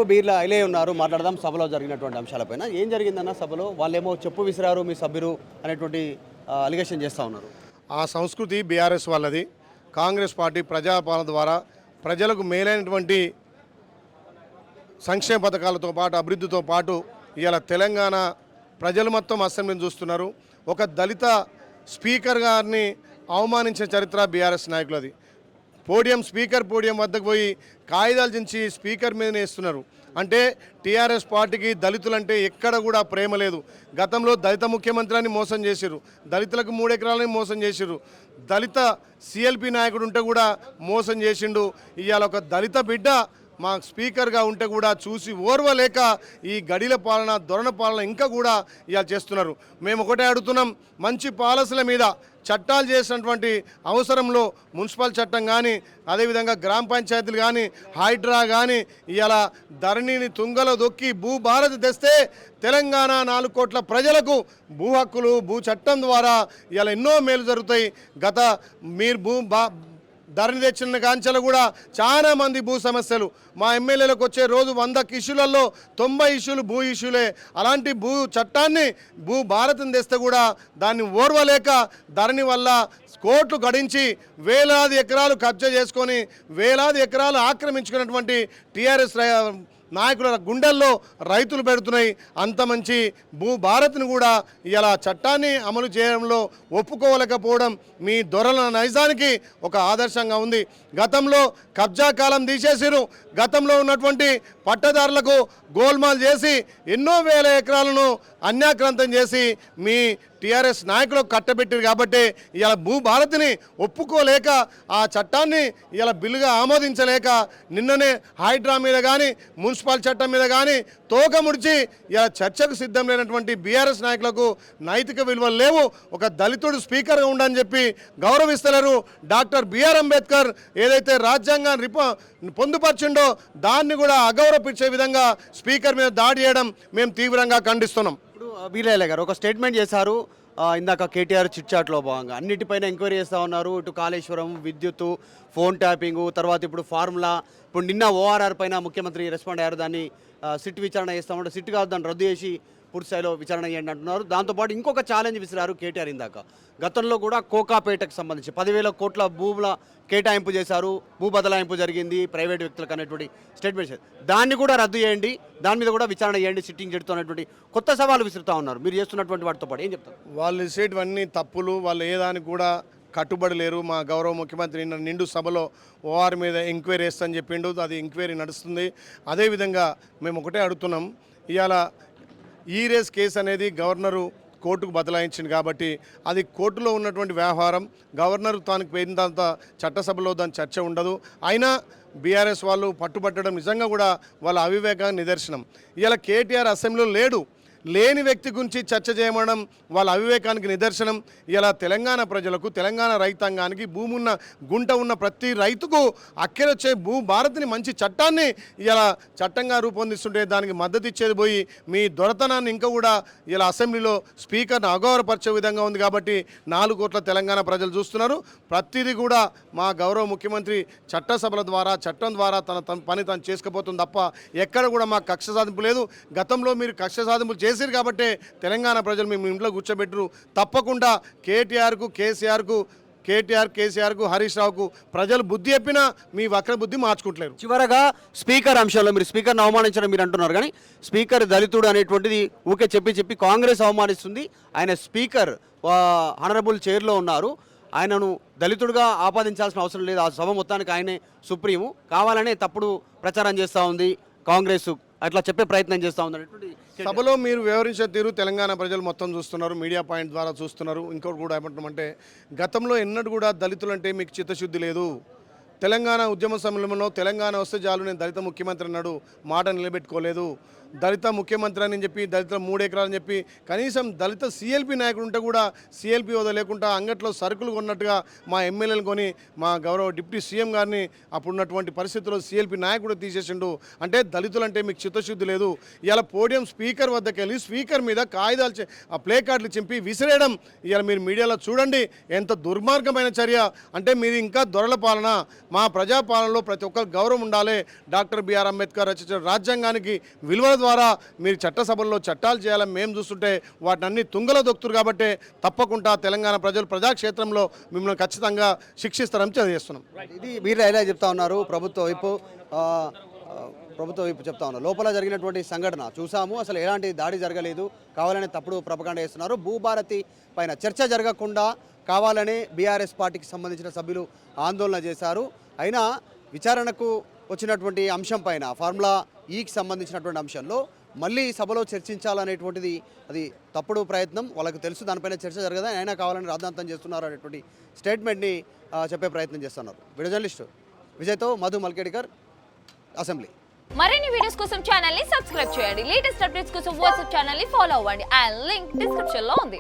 బీర్ల ఐలే ఉన్నారు. మాట్లాడదాం సభలో జరిగినటువంటి అంశాలపైన. ఏం జరిగిందన్న సభలో? వాళ్ళేమో చెప్పు విసిరారు మీ సభ్యులు అనేటువంటి అలిగేషన్ చేస్తూ ఉన్నారు. ఆ సంస్కృతి బీఆర్ఎస్ వాళ్ళది. కాంగ్రెస్ పార్టీ ప్రజాపాలన ద్వారా ప్రజలకు మేలైనటువంటి సంక్షేమ పథకాలతో పాటు అభివృద్ధితో పాటు ఇవాళ తెలంగాణ ప్రజలు మొత్తం అసెంబ్లీని చూస్తున్నారు. ఒక దళిత స్పీకర్ గారిని అవమానించిన చరిత్ర బీఆర్ఎస్ నాయకులది. స్పీకర్ పోడియం వద్దకు పోయి కాగితాలు దించి స్పీకర్ మీదనే వేస్తున్నారు. అంటే టీఆర్ఎస్ పార్టీకి దళితులంటే ఎక్కడ కూడా ప్రేమ లేదు. గతంలో దళిత ముఖ్యమంత్రిని మోసం చేసిరు, దళితులకు 3 ఎకరాలని మోసం చేసిరు, దళిత సిఎల్పి నాయకుడు ఉంటే కూడా మోసం చేసిండు. ఇవాళ ఒక దళిత బిడ్డ మా స్పీకర్గా ఉంటే కూడా చూసి ఓర్వలేక ఈ గడిల పాలన దొరణ పాలన ఇంకా కూడా ఇవాళ చేస్తున్నారు. మేము ఒకటే అడుగుతున్నాం, మంచి పాలసీల మీద చట్టాలు చేసినటువంటి అవసరంలో మున్సిపల్ చట్టం కానీ అదేవిధంగా గ్రామ పంచాయతీలు కానీ హైడ్రా కానీ ఇవాళ ధరణిని తుంగలో దొక్కి భూభారతి తెస్తే తెలంగాణ 4 కోట్ల ప్రజలకు భూ హక్కులు భూ చట్టం ద్వారా ఇవాళ ఎన్నో మేలు జరుగుతాయి. మీరు ధరణి తెచ్చిన కాంచెలు కూడా చాలా మంది భూ సమస్యలు మా ఎమ్మెల్యేలకు వచ్చే రోజు 100 ఇష్యూలలో 90 ఇష్యూలు భూ ఇష్యూలే. అలాంటి భూ చట్టాన్ని భూ భారతిని తెస్తే కూడా దాన్ని ఓర్వలేక ధరణి వల్ల కోట్లు గడించి వేలాది ఎకరాలు కబ్జా చేసుకొని వేలాది ఎకరాలు ఆక్రమించుకున్నటువంటి టీఆర్ఎస్ నాయకుల గుండెల్లో రైతులు పెడుతున్నాయి. అంత మంచి భూభారత్ని కూడా ఇలా చట్టాన్ని అమలు చేయడంలో ఒప్పుకోలేకపోవడం మీ దొరల నైజానికి ఒక ఆదర్శంగా ఉంది. గతంలో కబ్జా కాలం తీసేసిరు, గతంలో ఉన్నటువంటి పట్టదారులకు గోల్మాల్ చేసి ఎన్నో వేల ఎకరాలను అన్యాక్రాంతం చేసి మీ టీఆర్ఎస్ నాయకులకు కట్టబెట్టారు. కాబట్టి ఇలా భూభారతిని ఒప్పుకోలేక ఆ చట్టాన్ని ఇలా బిల్లుగా ఆమోదించలేక నిన్ననే హైడ్రా మీద కానీ మున్సిపల్ చట్టం మీద కానీ తోక ముడిచి ఇలా చర్చకు సిద్ధం లేనటువంటి బీఆర్ఎస్ నాయకులకు నైతిక విలువలు లేవు. ఒక దళితుడు స్పీకర్గా ఉండని చెప్పి గౌరవిస్తలేరు. డాక్టర్ బిఆర్ అంబేద్కర్ ఏదైతే రాజ్యాంగాన్ని పొందుపరిచిండో దాన్ని కూడా అగౌరవపరిచే విధంగా స్పీకర్ మీద దాడి చేయడం మేము తీవ్రంగా ఖండిస్తున్నాం. ఇప్పుడు బీర్ల గారు ఒక స్టేట్మెంట్ చేశారు. ఇందాక కేటీఆర్ చిట్చాట్లో భాగంగా అన్నిటిపైన ఎంక్వైరీ చేస్తూ ఉన్నారు. ఇటు కాళేశ్వరం, విద్యుత్తు, ఫోన్ ట్యాపింగు, తర్వాత ఇప్పుడు ఫార్ములా, ఇప్పుడు నిన్న ఓఆర్ఆర్ పైన ముఖ్యమంత్రి రెస్పాండ్ అయ్యారు. దాన్ని సిట్ విచారణ చేస్తామంటే సిట్ కాదు, దాన్ని రద్దు చేసి పూర్తి స్థాయిలో విచారణ చేయండి అంటున్నారు. దాంతోపాటు ఇంకొక ఛాలెంజ్ విసిరారు కేటీఆర్. ఇందాక గతంలో కూడా కోకాపేటకు సంబంధించి 10,000 కోట్ల భూముల కేటాయింపు చేశారు, భూ బదలాయింపు జరిగింది ప్రైవేట్ వ్యక్తులకు అనేటువంటి స్టేట్మెంట్. దాన్ని కూడా రద్దు చేయండి, దాని మీద కూడా విచారణ చేయండి సిట్టింగ్ జడ్జితో అనేటువంటి కొత్త సవాలు విసురుతూ ఉన్నారు. మీరు చేస్తున్నటువంటి వాటితో పాటు ఏం చెప్తారు? వాళ్ళు చేసేటివన్నీ తప్పులు, వాళ్ళు ఏదానికి కూడా కట్టుబడి లేరు. మా గౌరవ ముఖ్యమంత్రి నిండు సభలో ఓఆర్ మీద ఎంక్వైరీ వేస్తని చెప్పిండు, అది ఎంక్వైరీ నడుస్తుంది. అదేవిధంగా మేము ఒకటే అడుగుతున్నాం, ఇవాళ రేస్ కేసు అనేది గవర్నరు కోర్టుకు బదలాయించింది కాబట్టి అది కోర్టులో ఉన్నటువంటి వ్యవహారం. గవర్నర్ తానికి పోయిన తర్వాత చట్టసభలో దాని చర్చ ఉండదు. అయినా బీఆర్ఎస్ వాళ్ళు పట్టుబట్టడం నిజంగా కూడా వాళ్ళ అవివేకానికి నిదర్శనం. ఇవాళ కేటీఆర్ అసెంబ్లీలో లేని వ్యక్తి గురించి చర్చ చేయడం వాళ్ళ అవివేకానికి నిదర్శనం. ఇలా తెలంగాణ ప్రజలకు, తెలంగాణ రైతాంగానికి, భూమి ఉన్న గుంట ఉన్న ప్రతి రైతుకు అక్కెరొచ్చే భూ భారతిని మంచి చట్టాన్ని ఇలా చట్టంగా రూపొందిస్తుంటే దానికి మద్దతు ఇచ్చేది పోయి మీ దొరతనాన్ని ఇంకా కూడా ఇలా అసెంబ్లీలో స్పీకర్ను అగౌరవపరిచే విధంగా ఉంది. కాబట్టి 4 కోట్ల తెలంగాణ ప్రజలు చూస్తున్నారు. ప్రతిదీ కూడా మా గౌరవ ముఖ్యమంత్రి చట్టసభల ద్వారా చట్టం ద్వారా తన పని తను చేసుకుపోతుంది తప్ప ఎక్కడ కూడా మాకు కక్ష సాధింపు లేదు. గతంలో మీరు కక్ష సాధింపులు చేశారు కాబట్టి తెలంగాణ ప్రజలు మేము ఇంట్లో కూర్చోబెట్టరు. తప్పకుండా కేసీఆర్కు హరీష్ రావుకు ప్రజలు బుద్ధి చెప్పినా మీ వక్ర బుద్ధి మార్చుకుంటలేరు. చివరగా స్పీకర్ అంశంలో మీరు స్పీకర్ని అవమానించడం మీరు అంటున్నారు, కానీ స్పీకర్ దళితుడు అనేటువంటిది ఊకే చెప్పి కాంగ్రెస్ అవమానిస్తుంది. ఆయన స్పీకర్ ఆనరబుల్ చైర్లో ఉన్నారు, ఆయనను దళితుడిగా ఆపాదించాల్సిన అవసరం లేదు. ఆ సభ మొత్తానికి ఆయనే సుప్రీము, కావాలనే తప్పుడు ప్రచారం చేస్తూ ఉంది కాంగ్రెస్, అట్లా చెప్పే ప్రయత్నం చేస్తూ ఉంది. సభలో మీరు వివరించే తీరు తెలంగాణ ప్రజలు మొత్తం చూస్తున్నారు, మీడియా పాయింట్ ద్వారా చూస్తున్నారు. ఇంకోటి కూడా ఏమంటామంటే, గతంలో ఎన్నడూ కూడా దళితులంటే మీకు చిత్తశుద్ధి లేదు. తెలంగాణ ఉద్యమ సమయంలో తెలంగాణ వస్తే చాలు నేను దళిత ముఖ్యమంత్రి అన్నాడు, మాట నిలబెట్టుకోలేదు. దళిత ముఖ్యమంత్రి అని చెప్పి దళిత 3 ఎకరాలు అని చెప్పి కనీసం దళిత సిఎల్పి నాయకుడు ఉంటే కూడా సిఎల్పి హోదా లేకుండా అంగట్లో సరుకులు కొన్నట్టుగా మా ఎమ్మెల్యేలు కొని మా గౌరవ డిప్యూటీ సీఎం గారిని అప్పుడున్నటువంటి పరిస్థితుల్లో సిఎల్పి నాయకుడు తీసేసిండు. అంటే దళితులంటే మీకు చిత్తశుద్ధి లేదు. ఇలా పోడియం స్పీకర్ వద్దకు వెళ్ళి స్పీకర్ మీద కాగితాలు ఆ ప్లే కార్డులు చింపి విసిరేయడం ఇలా మీరు మీడియాలో చూడండి ఎంత దుర్మార్గమైన చర్య. అంటే మీది ఇంకా దొరల పాలన. మా ప్రజాపాలనలో ప్రతి ఒక్కరు గౌరవం ఉండాలి. డాక్టర్ బిఆర్ అంబేద్కర్ రచించిన రాజ్యాంగానికి విలువల ద్వారా మీరు చట్టసభల్లో చట్టాలు చేయాలని మేము చూస్తుంటే వాటిని అన్ని తుంగలో దొక్కుతారు. కాబట్టి తప్పకుండా తెలంగాణ ప్రజలు ప్రజాక్షేత్రంలో మిమ్మల్ని ఖచ్చితంగా శిక్షిస్తారని తెలియజేస్తున్నాం. ఇది మీరు ఎలా చెప్తా ఉన్నారు ప్రభుత్వ వైపు చెప్తా ఉన్నారు. లోపల జరిగినటువంటి సంఘటన చూసాము, అసలు ఎలాంటి దాడి జరగలేదు, కావాలనే తప్పుడు ప్రపకాండ చేస్తున్నారు. భూభారతి పైన చర్చ జరగకుండా కావాలనే బీఆర్ఎస్ పార్టీకి సంబంధించిన సభ్యులు ఆందోళన చేశారు. అయినా విచారణకు వచ్చినటువంటి అంశం పైన ఫార్ములా ఈకి సంబంధించినటువంటి అంశంలో మళ్ళీ సభలో చర్చించాలనేటువంటిది అది తప్పుడు ప్రయత్నం. వాళ్ళకు తెలుసు దానిపైన చర్చ జరగదని, అయినా కావాలని రాద్ధాంతం చేస్తున్నారు అనేటువంటి స్టేట్మెంట్ని చెప్పే ప్రయత్నం చేస్తున్నారు. వీడియో జర్నలిస్టు విజయ్తో మధు మల్కేడికర్, అసెంబ్లీ. మరిన్ని వీడియోస్ కోసం ఛానల్ ని సబ్స్క్రైబ్ చేయండి. లేటెస్ట్ అప్డేట్స్ కోసం వాట్సాప్ ఛానల్ ని ఫాలో అవ్వండి. ఆ లింక్ డిస్క్రిప్షన్ లో ఉంది.